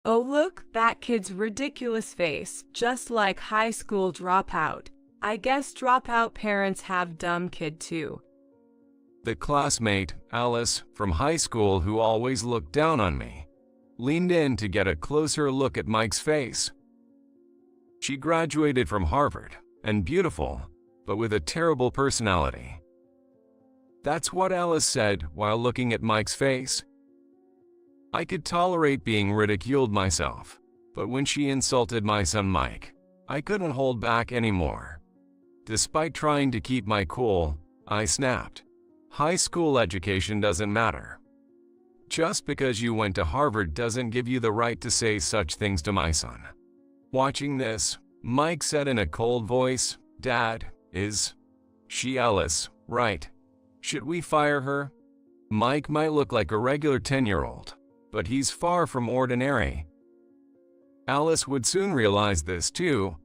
Oh look, that kid's ridiculous face, just like high school dropout. I guess dropout parents have dumb kid too. The classmate, Alice, from high school who always looked down on me, leaned in to get a closer look at Mike's face. She graduated from Harvard, and beautiful, but with a terrible personality. That's what Alice said while looking at Mike's face. I could tolerate being ridiculed myself, but when she insulted my son Mike, I couldn't hold back anymore. Despite trying to keep my cool, I snapped. High school education doesn't matter. Just because you went to Harvard doesn't give you the right to say such things to my son. Watching this, Mike said in a cold voice, "Dad, is she Alice, right? Should we fire her?" Mike might look like a regular 10-year-old, but he's far from ordinary. Alice would soon realize this too.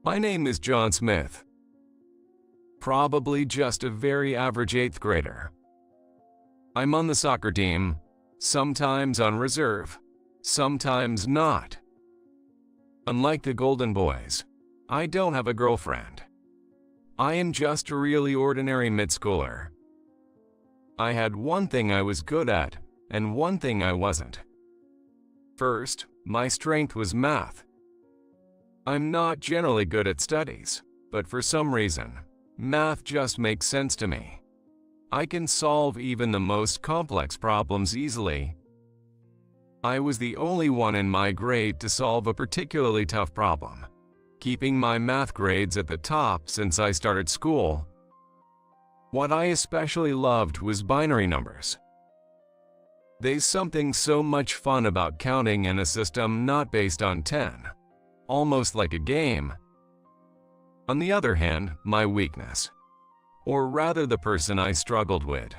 My name is John Smith. Probably just a very average 8th grader. I'm on the soccer team, sometimes on reserve, sometimes not. Unlike the Golden Boys, I don't have a girlfriend. I am just a really ordinary mid-schooler. I had one thing I was good at, and one thing I wasn't. First, my strength was math. I'm not generally good at studies, but for some reason, math just makes sense to me. I can solve even the most complex problems easily. I was the only one in my grade to solve a particularly tough problem, keeping my math grades at the top since I started school. What I especially loved was binary numbers. There's something so much fun about counting in a system not based on 10, almost like a game. On the other hand, my weakness, or rather the person I struggled with,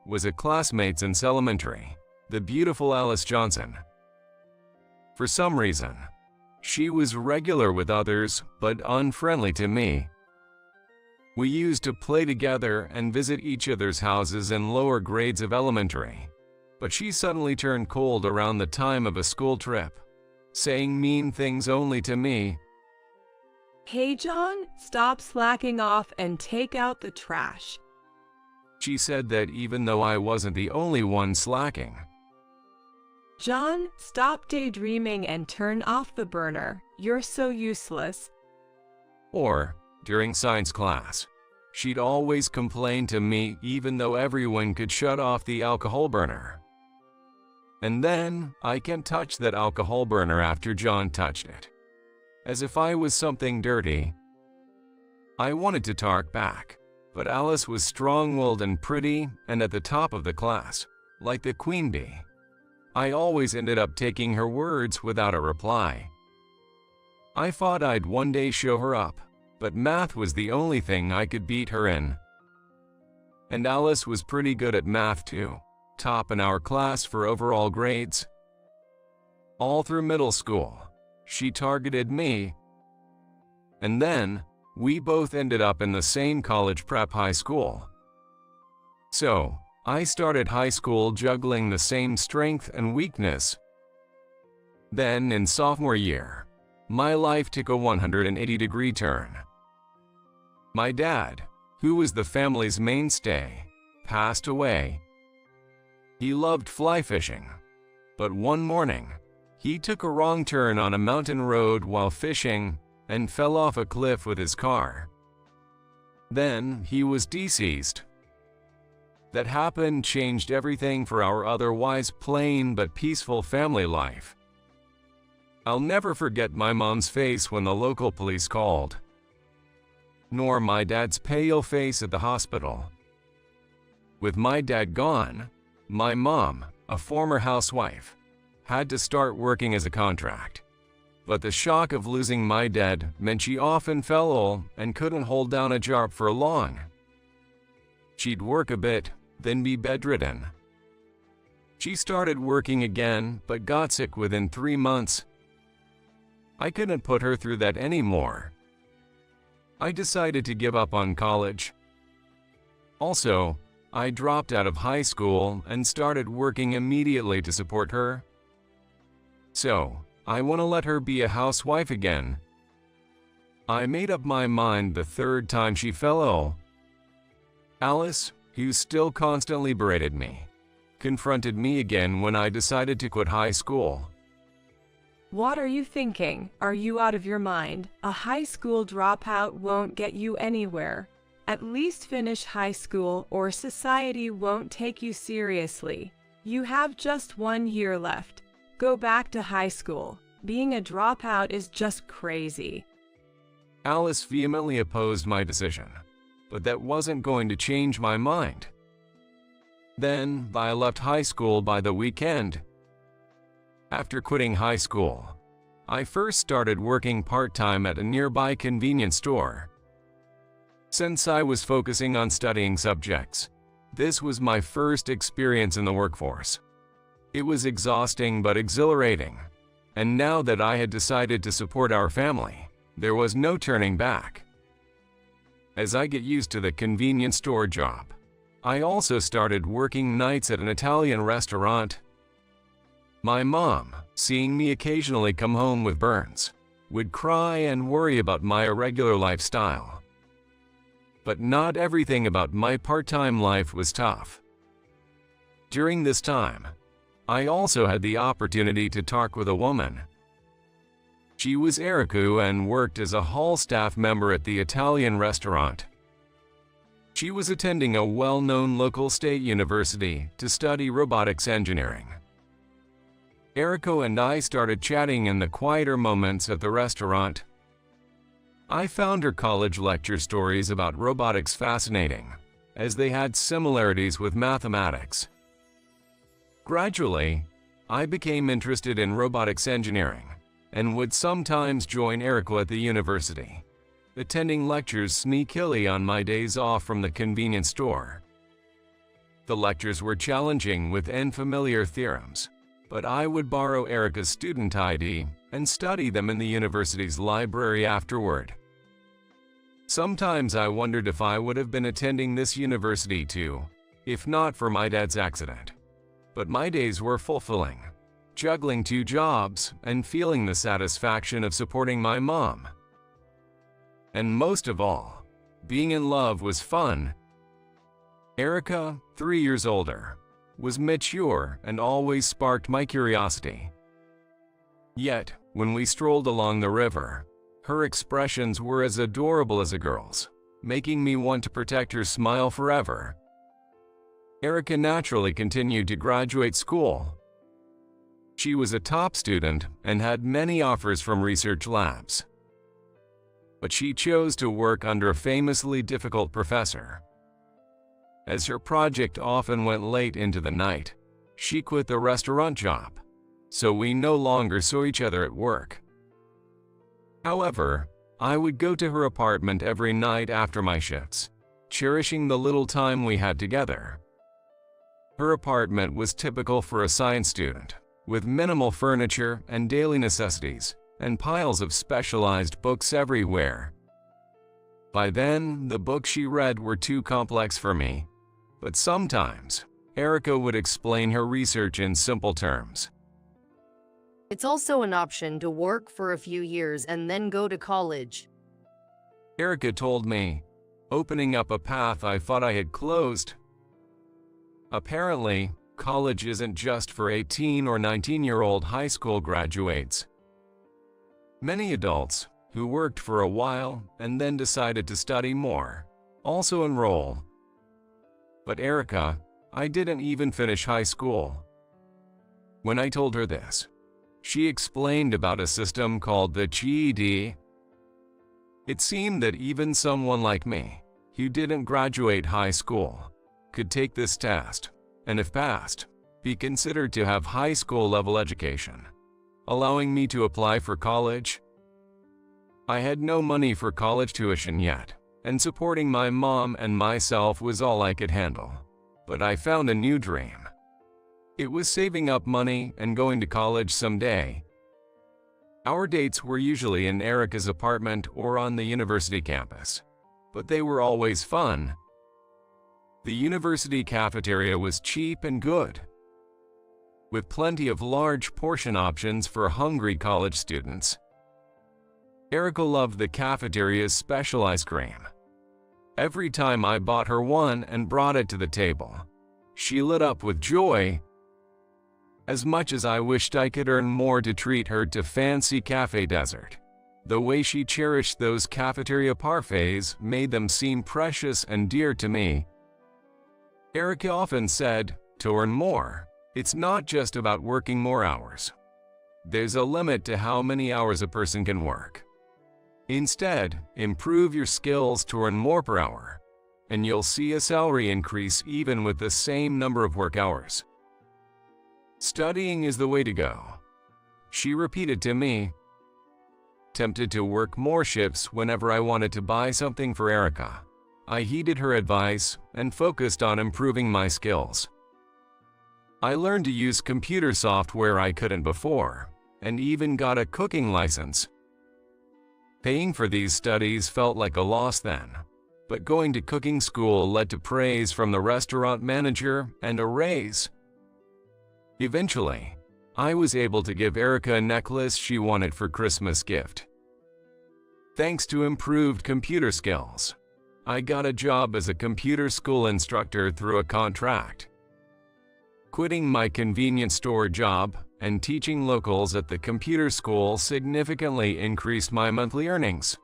was a classmate since elementary, the beautiful Alice Johnson. For some reason, she was regular with others but unfriendly to me. We used to play together and visit each other's houses in lower grades of elementary, but she suddenly turned cold around the time of a school trip, saying mean things only to me. Hey John, stop slacking off and take out the trash. She said that even though I wasn't the only one slacking. John, stop daydreaming and turn off the burner. You're so useless. Or, during science class, she'd always complain to me even though everyone could shut off the alcohol burner. And then, I can't touch that alcohol burner after John touched it, as if I was something dirty. I wanted to talk back, but Alice was strong-willed and pretty and at the top of the class, like the queen bee. I always ended up taking her words without a reply. I thought I'd one day show her up, but math was the only thing I could beat her in. And Alice was pretty good at math too, top in our class for overall grades. All through middle school, she targeted me. And then, we both ended up in the same college prep high school. So, I started high school juggling the same strength and weakness. Then, in sophomore year, my life took a 180-degree turn. My dad, who was the family's mainstay, passed away. He loved fly fishing, but one morning, he took a wrong turn on a mountain road while fishing and fell off a cliff with his car. Then he was deceased. That happened changed everything for our otherwise plain but peaceful family life. I'll never forget my mom's face when the local police called, nor my dad's pale face at the hospital. With my dad gone, my mom, a former housewife, had to start working as a contract. But the shock of losing my dad meant she often fell ill and couldn't hold down a job for long. She'd work a bit, then be bedridden. She started working again, but got sick within 3 months. I couldn't put her through that anymore. I decided to give up on college. Also, I dropped out of high school and started working immediately to support her. so I want to let her be a housewife again. I made up my mind the third time she fell ill. Alice, who still constantly berated me, confronted me again when I decided to quit high school. What are you thinking? Are you out of your mind? A high school dropout won't get you anywhere. At least finish high school or society won't take you seriously. You have just 1 year left. Go back to high school. Being a dropout is just crazy. Alice vehemently opposed my decision, but that wasn't going to change my mind. Then I left high school by the weekend. After quitting high school, I first started working part-time at a nearby convenience store. Since I was focusing on studying subjects, this was my first experience in the workforce. It was exhausting but exhilarating, and now that I had decided to support our family, there was no turning back. As I get used to the convenience store job, I also started working nights at an Italian restaurant. My mom, seeing me occasionally come home with burns, would cry and worry about my irregular lifestyle. But not everything about my part-time life was tough. During this time, I also had the opportunity to talk with a woman. She was Erica and worked as a hall staff member at the Italian restaurant. She was attending a well-known local state university to study robotics engineering. Erica and I started chatting in the quieter moments at the restaurant. I found her college lecture stories about robotics fascinating, as they had similarities with mathematics. Gradually, I became interested in robotics engineering and would sometimes join Erica at the university, attending lectures sneakily on my days off from the convenience store. The lectures were challenging with unfamiliar theorems, but I would borrow Erica's student ID and study them in the university's library afterward. Sometimes I wondered if I would have been attending this university too, if not for my dad's accident. But my days were fulfilling, juggling 2 jobs and feeling the satisfaction of supporting my mom. And most of all, being in love was fun. Erica, 3 years older, was mature and always sparked my curiosity. Yet, when we strolled along the river, her expressions were as adorable as a girl's, making me want to protect her smile forever. Erica naturally continued to graduate school. She was a top student and had many offers from research labs. But she chose to work under a famously difficult professor. As her project often went late into the night, she quit the restaurant job, so we no longer saw each other at work. However, I would go to her apartment every night after my shifts, cherishing the little time we had together. Her apartment was typical for a science student, with minimal furniture and daily necessities, and piles of specialized books everywhere. By then, the books she read were too complex for me, but sometimes, Erica would explain her research in simple terms. It's also an option to work for a few years and then go to college, Erica told me, opening up a path I thought I had closed. Apparently, college isn't just for 18 or 19-year-old high school graduates. Many adults, who worked for a while and then decided to study more, also enroll. But Erica, I didn't even finish high school. When I told her this, she explained about a system called the GED. It seemed that even someone like me, who didn't graduate high school, could take this test, and if passed, be considered to have high school level education, allowing me to apply for college. I had no money for college tuition yet, and supporting my mom and myself was all I could handle. But I found a new dream. It was saving up money and going to college someday. Our dates were usually in Erica's apartment or on the university campus, but they were always fun. The university cafeteria was cheap and good. with plenty of large portion options for hungry college students. Erica loved the cafeteria's special ice cream. Every time I bought her one and brought it to the table, she lit up with joy. As much as I wished I could earn more to treat her to fancy cafe dessert, the way she cherished those cafeteria parfaits made them seem precious and dear to me. Erica often said, to earn more, it's not just about working more hours. There's a limit to how many hours a person can work. Instead, improve your skills to earn more per hour, and you'll see a salary increase even with the same number of work hours. Studying is the way to go, she repeated to me. Tempted to work more shifts whenever I wanted to buy something for Erica, I heeded her advice and focused on improving my skills. I learned to use computer software I couldn't before, and even got a cooking license. Paying for these studies felt like a loss then, but going to cooking school led to praise from the restaurant manager and a raise. Eventually, I was able to give Erica a necklace she wanted for Christmas gift. Thanks to improved computer skills, I got a job as a computer school instructor through a contract. Quitting my convenience store job and teaching locals at the computer school significantly increased my monthly earnings.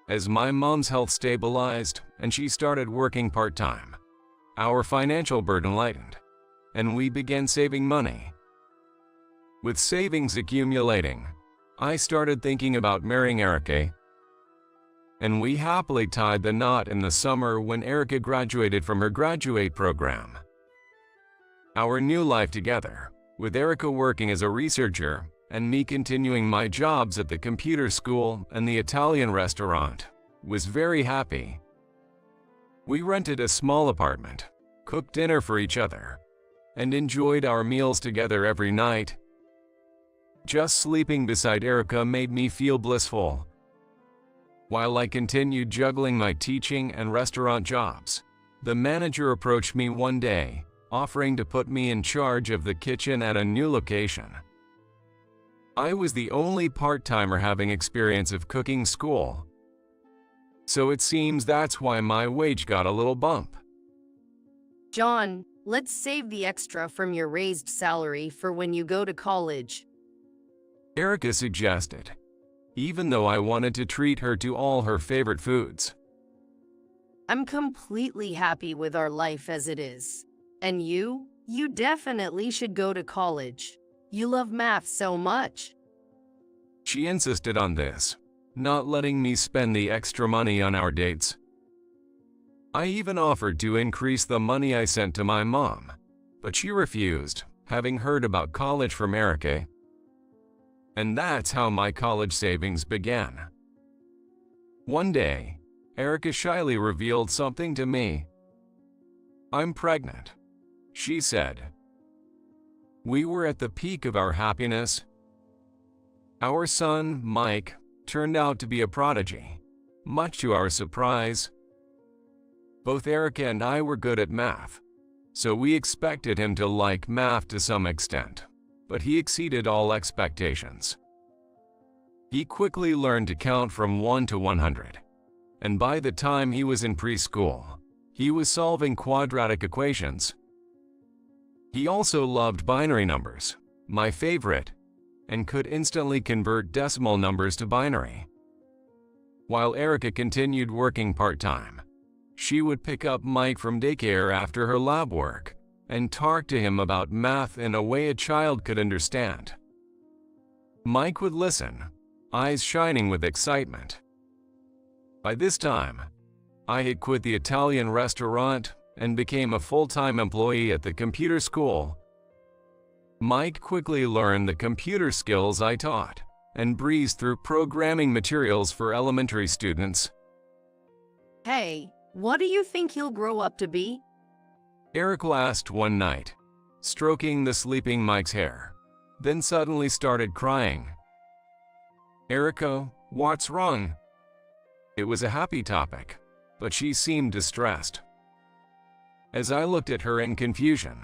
As my mom's health stabilized and she started working part-time, our financial burden lightened, and we began saving money. With savings accumulating, I started thinking about marrying Erica, and we happily tied the knot in the summer when Erica graduated from her graduate program. Our new life together, with Erica working as a researcher and me continuing my jobs at the computer school and the Italian restaurant, was very happy. We rented a small apartment, cooked dinner for each other, and enjoyed our meals together every night. Just sleeping beside Erica made me feel blissful. While I continued juggling my teaching and restaurant jobs, the manager approached me one day, offering to put me in charge of the kitchen at a new location. I was the only part-timer having experience of cooking school, so it seems that's why my wage got a little bump. John, let's save the extra from your raised salary for when you go to college, Erica suggested, even though I wanted to treat her to all her favorite foods. I'm completely happy with our life as it is. And you definitely should go to college. You love math so much. She insisted on this, not letting me spend the extra money on our dates. I even offered to increase the money I sent to my mom, but she refused, having heard about college from Erica. And that's how my college savings began. One day, Erica shyly revealed something to me. I'm pregnant, she said. We were at the peak of our happiness. Our son, Mike, turned out to be a prodigy, much to our surprise. Both Erica and I were good at math, so we expected him to like math to some extent, but he exceeded all expectations. He quickly learned to count from 1 to 100, and by the time he was in preschool, he was solving quadratic equations. He also loved binary numbers, my favorite, and could instantly convert decimal numbers to binary. While Erica continued working part-time, she would pick up Mike from daycare after her lab work and talk to him about math in a way a child could understand. Mike would listen, eyes shining with excitement. By this time, I had quit the Italian restaurant and became a full-time employee at the computer school. Mike quickly learned the computer skills I taught and breezed through programming materials for elementary students. Hey, what do you think he'll grow up to be? Erica asked one night, stroking the sleeping Mike's hair, then suddenly started crying. Erica, what's wrong? It was a happy topic, but she seemed distressed. As I looked at her in confusion,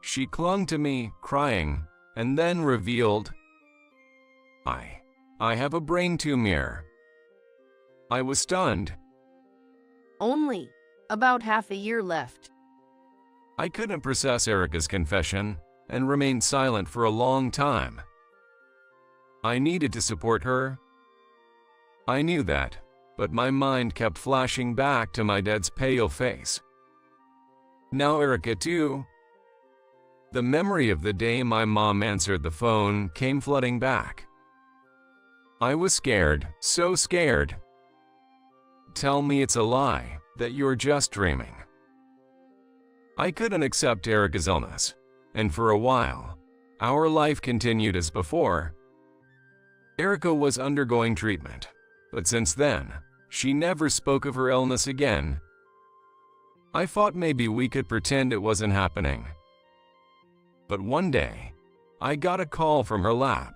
She clung to me, crying, and then revealed, I have a brain tumor. I was stunned. Only about half a year left. I couldn't process Erica's confession and remained silent for a long time. I needed to support her. I knew that, but my mind kept flashing back to my dad's pale face. Now Erica too. The memory of the day my mom answered the phone came flooding back. I was scared, so scared. Tell me it's a lie, that you're just dreaming. I couldn't accept Erica's illness, and for a while, our life continued as before. Erica was undergoing treatment, but since then, she never spoke of her illness again. I thought maybe we could pretend it wasn't happening. But one day, I got a call from her lab.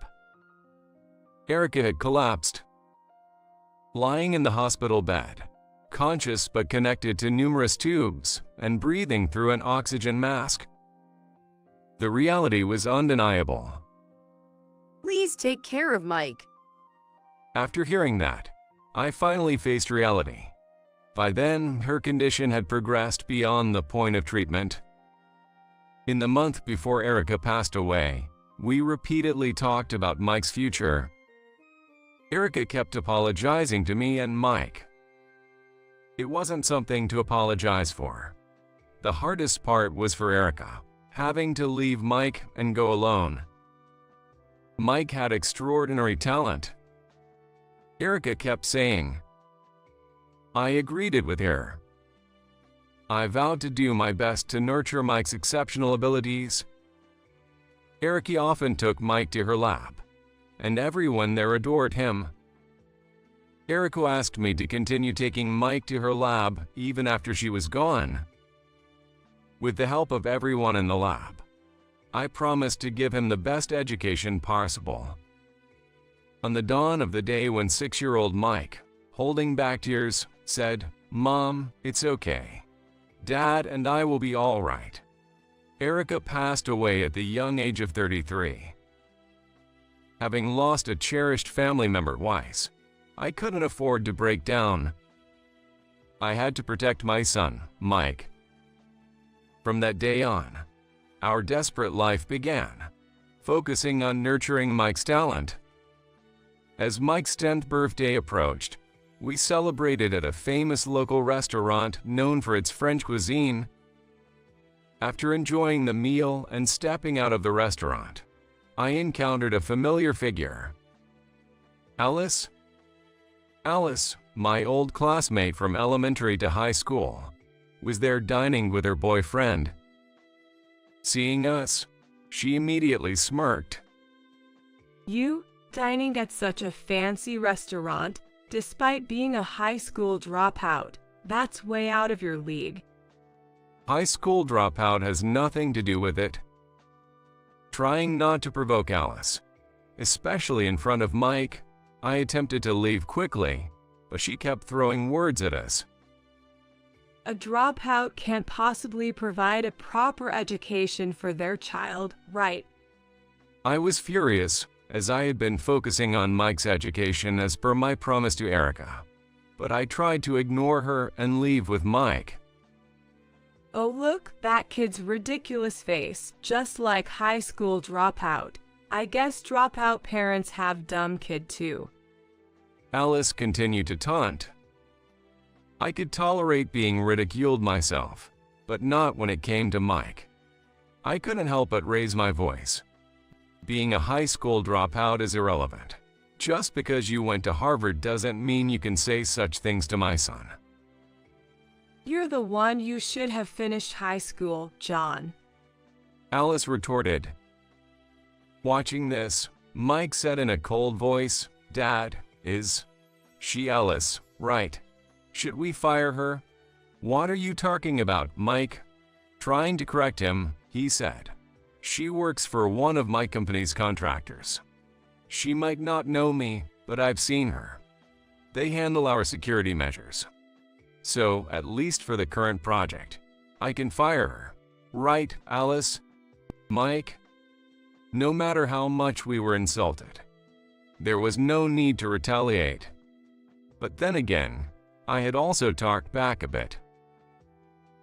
Erica had collapsed. Lying in the hospital bed, conscious but connected to numerous tubes and breathing through an oxygen mask. The reality was undeniable. Please take care of Mike. After hearing that, I finally faced reality. By then, her condition had progressed beyond the point of treatment. In the month before Erica passed away, we repeatedly talked about Mike's future. Erica kept apologizing to me and Mike. It wasn't something to apologize for. The hardest part was for Erica, having to leave Mike and go alone. Mike had extraordinary talent. Erica kept saying, I agreed with her. I vowed to do my best to nurture Mike's exceptional abilities. Erica often took Mike to her lab, and everyone there adored him. Erica asked me to continue taking Mike to her lab even after she was gone. With the help of everyone in the lab, I promised to give him the best education possible. On the dawn of the day when 6-year-old Mike, holding back tears, said, Mom, it's okay. Dad and I will be all right. Erica passed away at the young age of 33. Having lost a cherished family member twice, I couldn't afford to break down. I had to protect my son, Mike. From that day on, our desperate life began, focusing on nurturing Mike's talent. As Mike's 10th birthday approached, we celebrated at a famous local restaurant known for its French cuisine. After enjoying the meal and stepping out of the restaurant, I encountered a familiar figure. Alice? Alice, my old classmate from elementary to high school, was there dining with her boyfriend. Seeing us, she immediately smirked. You, dining at such a fancy restaurant, despite being a high school dropout, that's way out of your league. High school dropout has nothing to do with it. Trying not to provoke Alice, especially in front of Mike, I attempted to leave quickly, but she kept throwing words at us. A dropout can't possibly provide a proper education for their child, right? I was furious, as I had been focusing on Mike's education as per my promise to Erica, but I tried to ignore her and leave with Mike. Oh look, that kid's ridiculous face, just like high school dropout. I guess dropout parents have dumb kid too. Alice continued to taunt. I could tolerate being ridiculed myself, but not when it came to Mike. I couldn't help but raise my voice. Being a high school dropout is irrelevant. Just because you went to Harvard doesn't mean you can say such things to my son. You're the one you should have finished high school, John. Alice retorted. Watching this, Mike said in a cold voice, Dad, is she Alice, right? Should we fire her? What are you talking about, Mike? Trying to correct him, he said, she works for one of my company's contractors. She might not know me, but I've seen her. They handle our security measures. So, at least for the current project, I can fire her. Right, Alice? Mike, no matter how much we were insulted, there was no need to retaliate. But then again, I had also talked back a bit.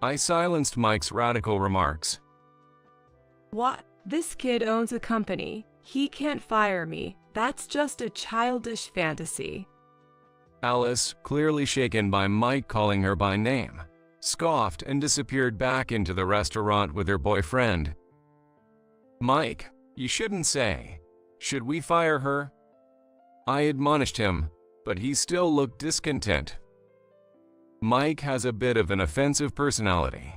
I silenced Mike's radical remarks. What? This kid owns a company. He can't fire me. That's just a childish fantasy. Alice, clearly shaken by Mike calling her by name, scoffed and disappeared back into the restaurant with her boyfriend. Mike, you shouldn't say. Should we fire her? I admonished him, but he still looked discontent. Mike has a bit of an offensive personality.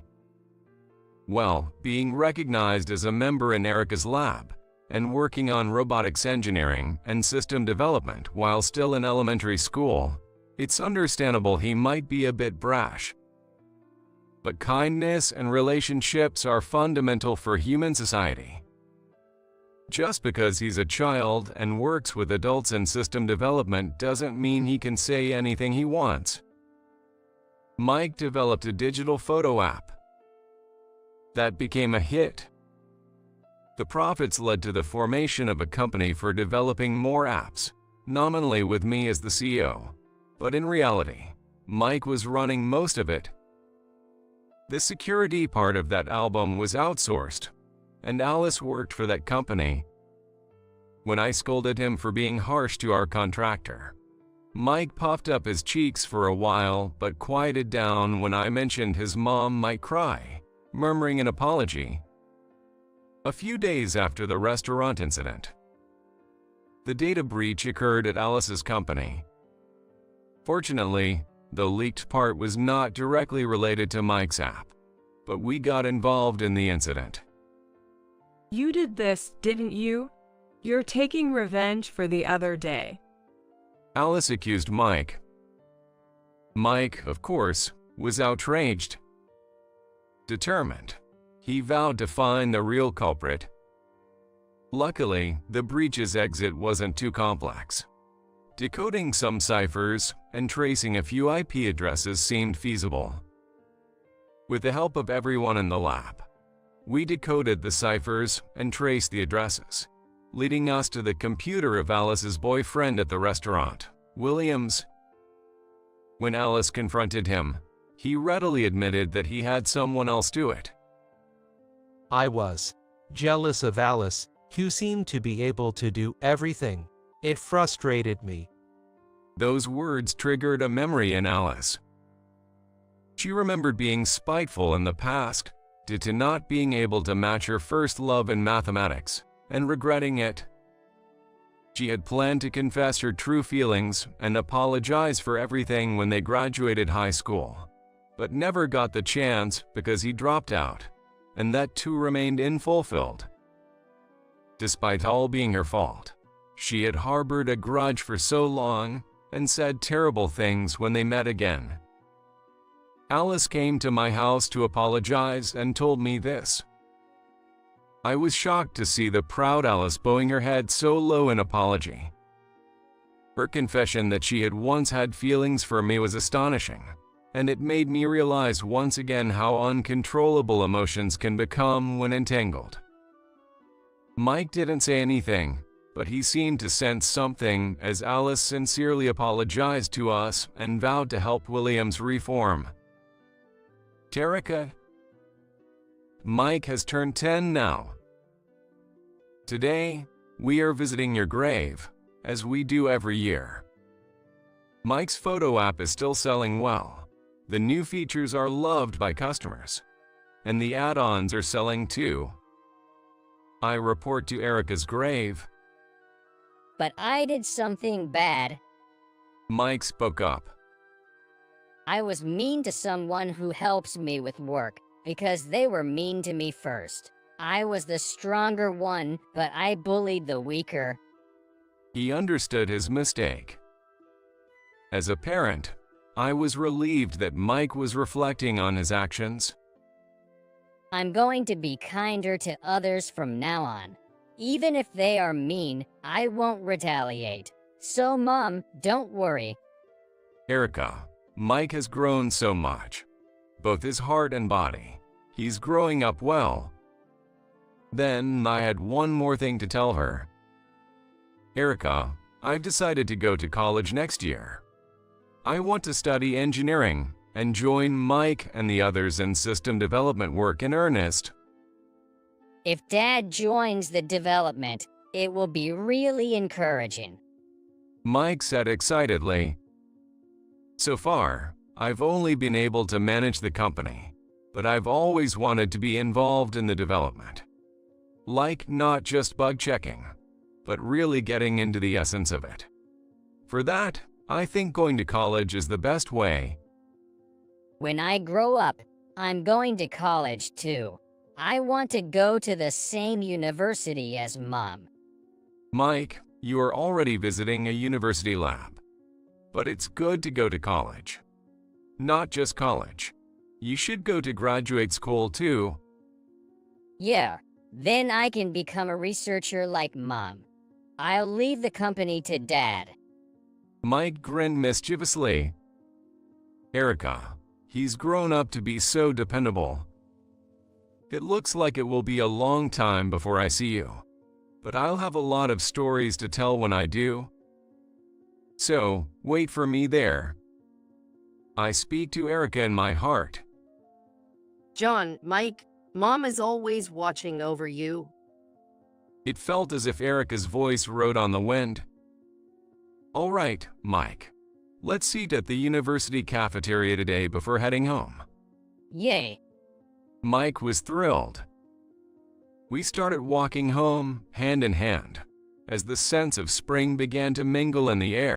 Well, being recognized as a member in Erica's lab and working on robotics engineering and system development while still in elementary school, it's understandable he might be a bit brash. But kindness and relationships are fundamental for human society. Just because he's a child and works with adults in system development doesn't mean he can say anything he wants. Mike developed a digital photo app that became a hit. The profits led to the formation of a company for developing more apps, nominally with me as the CEO, but in reality, Mike was running most of it. The security part of that album was outsourced, and Alice worked for that company. When I scolded him for being harsh to our contractor, Mike puffed up his cheeks for a while but quieted down when I mentioned his mom might cry, murmuring an apology. A few days after the restaurant incident, the data breach occurred at Alice's company. Fortunately, the leaked part was not directly related to Mike's app, but we got involved in the incident. You did this, didn't you? You're taking revenge for the other day. Alice accused Mike. Mike, of course, was outraged. Determined, he vowed to find the real culprit. Luckily, the breach's exit wasn't too complex. Decoding some ciphers and tracing a few IP addresses seemed feasible. With the help of everyone in the lab, we decoded the ciphers and traced the addresses, leading us to the computer of Alice's boyfriend at the restaurant, Williams. When Alice confronted him, he readily admitted that he had someone else do it. I was jealous of Alice, who seemed to be able to do everything. It frustrated me. Those words triggered a memory in Alice. She remembered being spiteful in the past due to not being able to match her first love in mathematics, and regretting it. She had planned to confess her true feelings and apologize for everything when they graduated high school, but never got the chance because he dropped out, and that too remained unfulfilled. Despite all being her fault, she had harbored a grudge for so long and said terrible things when they met again. Alice came to my house to apologize and told me this. I was shocked to see the proud Alice bowing her head so low in apology. Her confession that she had once had feelings for me was astonishing, and it made me realize once again how uncontrollable emotions can become when entangled. Mike didn't say anything, but he seemed to sense something as Alice sincerely apologized to us and vowed to help Williams reform. Erica, Mike has turned 10 now. Today, we are visiting your grave, as we do every year. Mike's photo app is still selling well. The new features are loved by customers, and the add-ons are selling too. I report to Erica's grave. But I did something bad. Mike spoke up. I was mean to someone who helps me with work, because they were mean to me first. I was the stronger one, but I bullied the weaker. He understood his mistake. As a parent, I was relieved that Mike was reflecting on his actions. I'm going to be kinder to others from now on. Even if they are mean, I won't retaliate. So Mom, don't worry. Erica, Mike has grown so much, both his heart and body. He's growing up well. Then I had one more thing to tell her. Erica, I've decided to go to college next year. I want to study engineering and join Mike and the others in system development work in earnest. If Dad joins the development, it will be really encouraging. Mike said excitedly. So far, I've only been able to manage the company, but I've always wanted to be involved in the development. Like not just bug checking, but really getting into the essence of it. For that, I think going to college is the best way. When I grow up, I'm going to college too. I want to go to the same university as Mom. Mike, you are already visiting a university lab. But it's good to go to college. Not just college. You should go to graduate school too. Yeah, then I can become a researcher like Mom. I'll leave the company to Dad. Mike grinned mischievously. Erica, he's grown up to be so dependable. It looks like it will be a long time before I see you, but I'll have a lot of stories to tell when I do. So, wait for me there. I speak to Erica in my heart. John, Mike, Mom is always watching over you. It felt as if Erica's voice rode on the wind. All right, Mike. Let's eat at the university cafeteria today before heading home. Yay. Mike was thrilled. We started walking home, hand in hand, as the sense of spring began to mingle in the air.